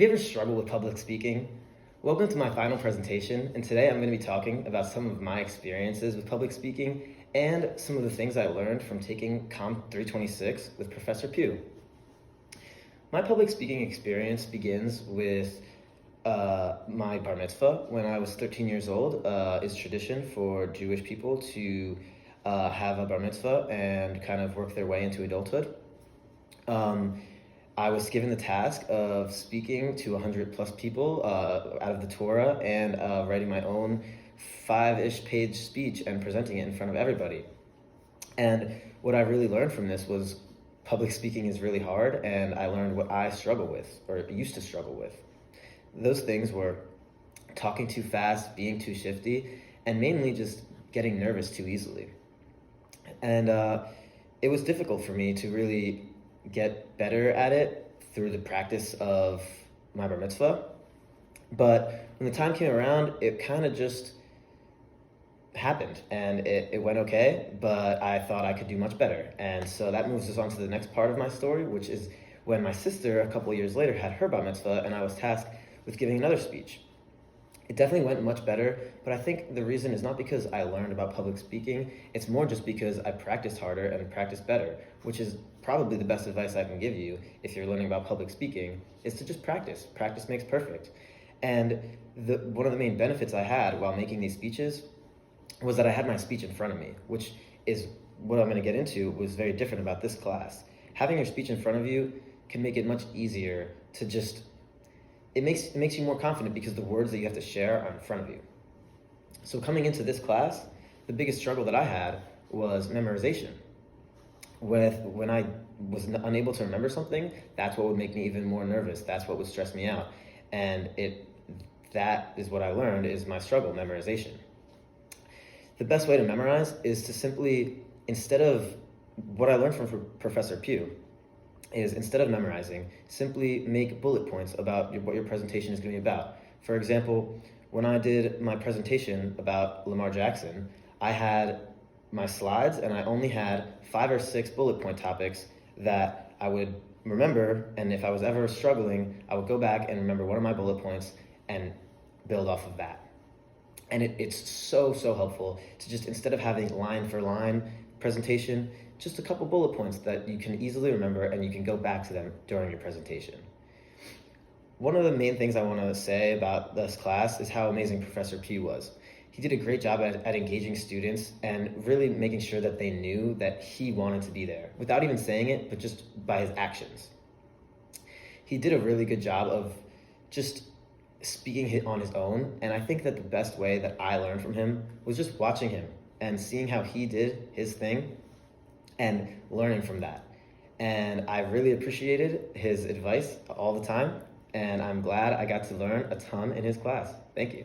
Have you ever struggled with public speaking? Welcome to my final presentation, and today I'm going to be talking about some of my experiences with public speaking and some of the things I learned from taking Comp 326 with Professor Pugh. My public speaking experience begins with my bar mitzvah. When I was 13 years old, it's tradition for Jewish people to have a bar mitzvah and kind of work their way into adulthood. I was given the task of speaking to 100 plus people out of the Torah and writing my own 5-ish page speech and presenting it in front of everybody. And what I really learned from this was public speaking is really hard, and I learned what I struggle with, or used to struggle with. Those things were talking too fast, being too shifty, and mainly just getting nervous too easily. And it was difficult for me to really get better at it through the practice of my bar mitzvah. But when the time came around, it kind of just happened, and it went okay, but I thought I could do much better. And so that moves us on to the next part of my story, which is when my sister, a couple of years later, had her bar mitzvah, and I was tasked with giving another speech. It definitely went much better, but I think the reason is not because I learned about public speaking, it's more just because I practiced harder and practiced better, which is probably the best advice I can give you if you're learning about public speaking, is to just practice. Practice makes perfect. And one of the main benefits I had while making these speeches was that I had my speech in front of me, which is what I'm going to get into was very different about this class. Having your speech in front of you can make it much easier to just it makes you more confident because the words that you have to share are in front of you. So coming into this class, the biggest struggle that I had was memorization. When I was unable to remember something, that's what would make me even more nervous. That's what would stress me out. And that is what I learned is my struggle, memorization. The best way to memorize is to simply, instead of what I learned from Professor Pugh, is instead of memorizing, simply make bullet points about what your presentation is going to be about. For example, when I did my presentation about Lamar Jackson, I had my slides and I only had 5 or 6 bullet point topics that I would remember, and if I was ever struggling, I would go back and remember one of my bullet points and build off of that. And it's so helpful to just, instead of having line for line presentation, just a couple bullet points that you can easily remember and you can go back to them during your presentation. One of the main things I want to say about this class is how amazing Professor Pugh was. He did a great job at engaging students and really making sure that they knew that he wanted to be there, without even saying it, but just by his actions. He did a really good job of just speaking on his own, and I think that the best way that I learned from him was just watching him and seeing how he did his thing and learning from that. And I really appreciated his advice all the time, and I'm glad I got to learn a ton in his class. Thank you.